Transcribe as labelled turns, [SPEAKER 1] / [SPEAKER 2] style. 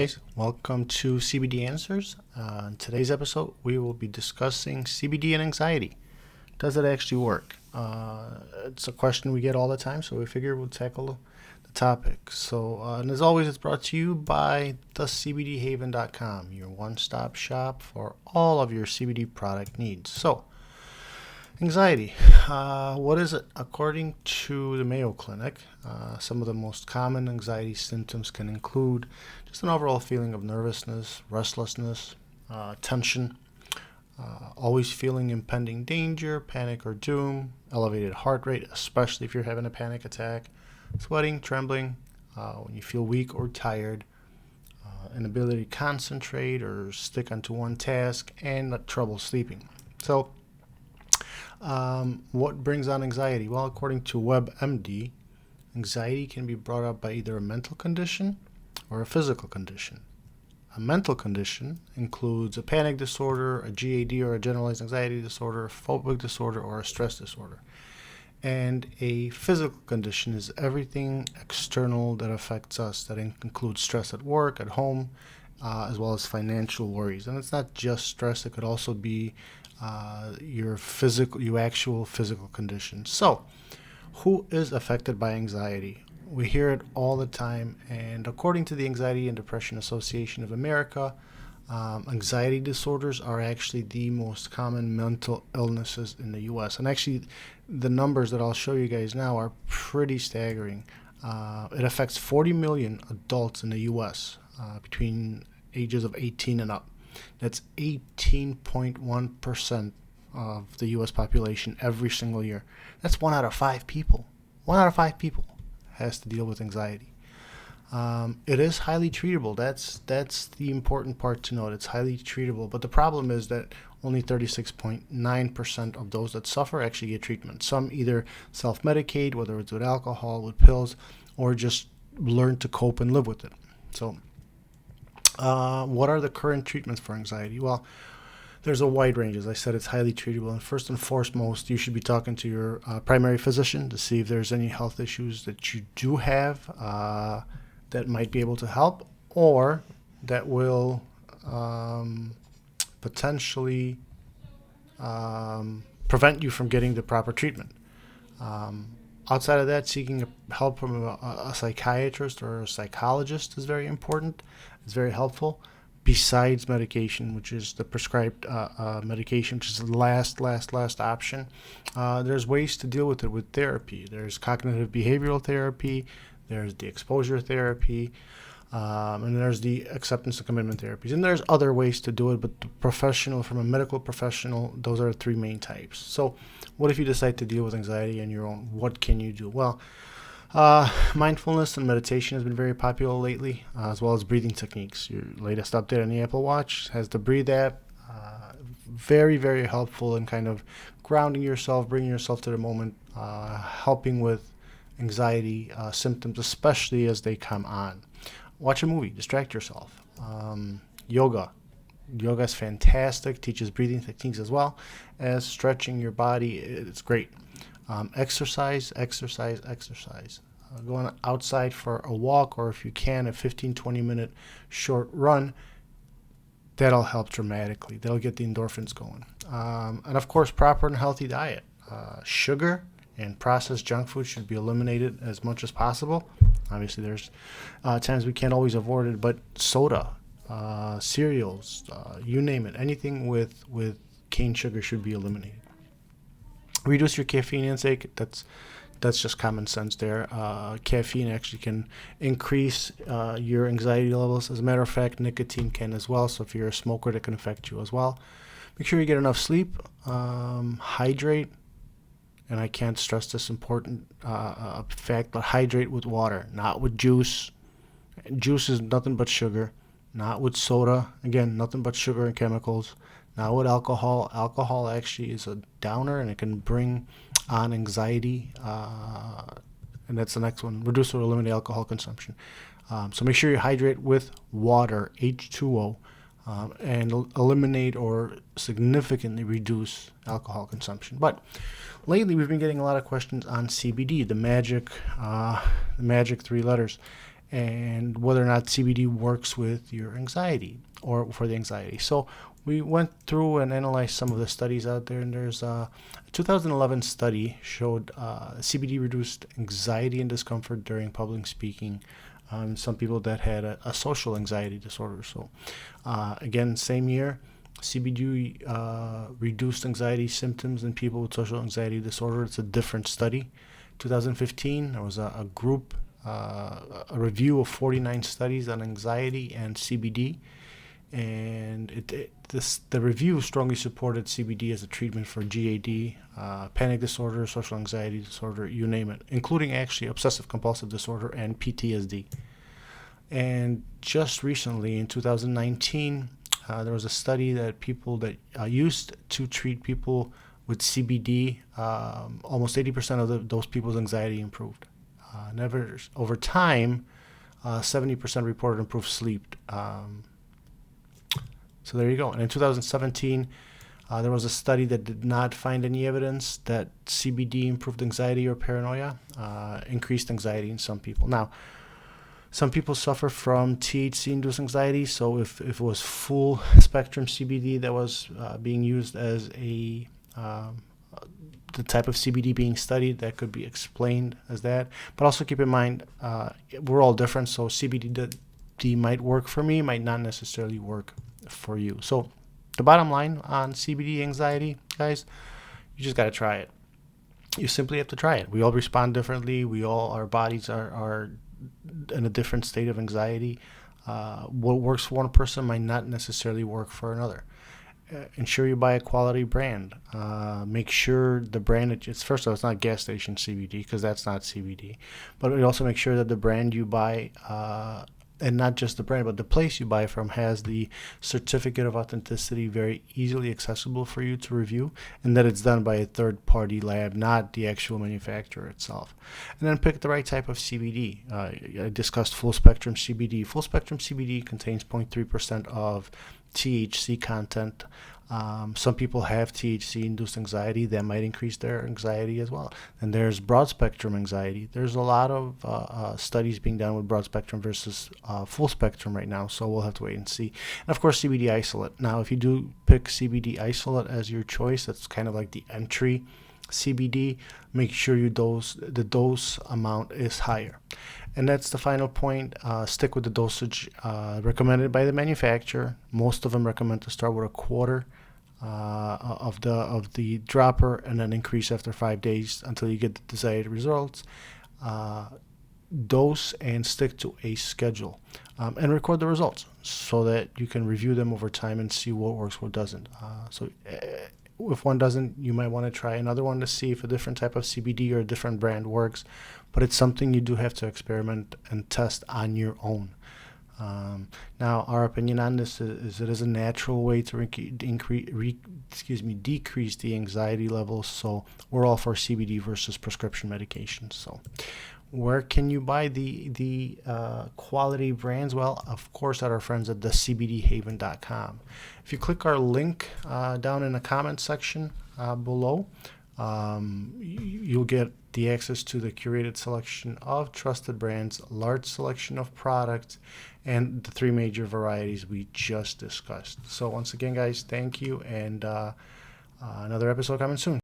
[SPEAKER 1] Guys, welcome to CBD Answers. In today's episode, we will be discussing CBD and anxiety. Does it actually work? It's a question we get all the time, so we figure we'll tackle the topic. And as always, it's brought to you by thecbdhaven.com, your one-stop shop for all of your CBD product needs. So, anxiety. What is it? According to the Mayo Clinic, some of the most common anxiety symptoms can include just an overall feeling of nervousness, restlessness, tension, always feeling impending danger, panic or doom, elevated heart rate, especially if you're having a panic attack, sweating, trembling, when you feel weak or tired, inability to concentrate or stick onto one task, and trouble sleeping. So, what brings on anxiety? Well, according to WebMD, anxiety can be brought up by either a mental condition or a physical condition. A mental condition includes a panic disorder, a GAD or a generalized anxiety disorder, a phobic disorder, or a stress disorder. And a physical condition is everything external that affects us, that includes stress at work, at home, as well as financial worries. And it's not just stress, it could also be your actual physical condition. So, who is affected by anxiety? We hear it all the time, and according to the Anxiety and Depression Association of America, anxiety disorders are actually the most common mental illnesses in the U.S. And actually, the numbers that I'll show you guys now are pretty staggering. It affects 40 million adults in the U.S. Between ages of 18 and up. That's 18.1% of the U.S. population every single year. That's 1 out of 5 people. 1 out of 5 people has to deal with anxiety. It is highly treatable. That's the important part to note. It's highly treatable. But the problem is that only 36.9% of those that suffer actually get treatment. Some either self-medicate, whether it's with alcohol, with pills, or just learn to cope and live with it. So, what are the current treatments for anxiety? Well, there's a wide range. As I said, it's highly treatable. And first and foremost, you should be talking to your primary physician to see if there's any health issues that you do have that might be able to help, or that will potentially prevent you from getting the proper treatment. Outside of that, seeking help from a psychiatrist or a psychologist is very important. It's very helpful. Besides medication, which is the prescribed medication, which is the last option, there's ways to deal with it with therapy. There's cognitive behavioral therapy, there's the exposure therapy, and there's the acceptance and commitment therapies. And there's other ways to do it, but from a medical professional, those are the 3 main types. So what if you decide to deal with anxiety on your own? What can you do? Well, mindfulness and meditation has been very popular lately, as well as breathing techniques. Your latest update on the Apple Watch has the Breathe app. Very, very helpful in kind of grounding yourself, bringing yourself to the moment, helping with anxiety symptoms, especially as they come on. Watch a movie, distract yourself. Yoga. Yoga is fantastic, teaches breathing techniques as well as stretching your body. It's great. Exercise. Going outside for a walk, or if you can, a 15-20 minute short run, that'll help dramatically. That'll get the endorphins going. And of course, proper and healthy diet. Sugar and processed junk food should be eliminated as much as possible. Obviously, there's times we can't always avoid it, but soda, cereals, you name it, anything with cane sugar should be eliminated. Reduce your caffeine intake. That's just common sense there. Caffeine actually can increase your anxiety levels. As a matter of fact, nicotine can as well. So if you're a smoker, that can affect you as well. Make sure you get enough sleep. Hydrate. And I can't stress this important fact, but hydrate with water, not with juice. Juice is nothing but sugar. Not with soda. Again, nothing but sugar and chemicals. Not with alcohol. Alcohol actually is a downer, and it can bring on anxiety. And that's the next one. Reduce or eliminate alcohol consumption. So make sure you hydrate with water, H2O, and eliminate or significantly reduce alcohol consumption. But lately, we've been getting a lot of questions on CBD, the magic 3 letters. and whether or not CBD works with your anxiety or for the anxiety. So we went through and analyzed some of the studies out there, and there's a 2011 study showed CBD reduced anxiety and discomfort during public speaking. Some people that had a social anxiety disorder. So again, same year, CBD reduced anxiety symptoms in people with social anxiety disorder. It's a different study. 2015, there was a group, a review of 49 studies on anxiety and CBD, and the review strongly supported CBD as a treatment for GAD, panic disorder, social anxiety disorder, you name it, including actually obsessive compulsive disorder and PTSD. And just recently, in 2019, there was a study that people that used to treat people with CBD, almost 80% of those people's anxiety improved. Over time, 70% reported improved sleep. So there you go. And in 2017, there was a study that did not find any evidence that CBD improved anxiety or paranoia, increased anxiety in some people. Now, some people suffer from THC-induced anxiety, so if it was full spectrum CBD that was being used as the type of CBD being studied, that could be explained as that. But also keep in mind, we're all different, so CBD might work for me, might not necessarily work for you. So the bottom line on CBD anxiety, guys, you just got to try it. You simply have to try it. We all respond differently. Our bodies are in a different state of anxiety. What works for one person might not necessarily work for another. Ensure you buy a quality brand. Make sure the brand, first of all, it's not gas station CBD, because that's not CBD. But also make sure that the brand you buy, and not just the brand, but the place you buy from, has the certificate of authenticity very easily accessible for you to review, and that it's done by a third-party lab, not the actual manufacturer itself. And then pick the right type of CBD. I discussed full-spectrum CBD. Full-spectrum CBD contains 0.3% of THC content. Some people have THC-induced anxiety that might increase their anxiety as well. And there's broad-spectrum anxiety. There's a lot of studies being done with broad-spectrum versus full-spectrum right now, so we'll have to wait and see. And of course, CBD Isolate. Now, if you do pick CBD Isolate as your choice, that's kind of like the entry CBD, make sure the dose amount is higher. And that's the final point. Stick with the dosage recommended by the manufacturer. Most of them recommend to start with a quarter of the dropper, and then increase after 5 days until you get the desired results. Dose and stick to a schedule, and record the results so that you can review them over time and see what works, what doesn't. If one doesn't, you might want to try another one to see if a different type of CBD or a different brand works. But it's something you do have to experiment and test on your own. Now, our opinion on this is it is a natural way to decrease the anxiety levels. So we're all for CBD versus prescription medications. So where can you buy the quality brands? Well, of course, at our friends at the CBDhaven.com. If you click our link down in the comment section below, you'll get the access to the curated selection of trusted brands, large selection of products, and the 3 major varieties we just discussed. So once again, guys, thank you, and another episode coming soon.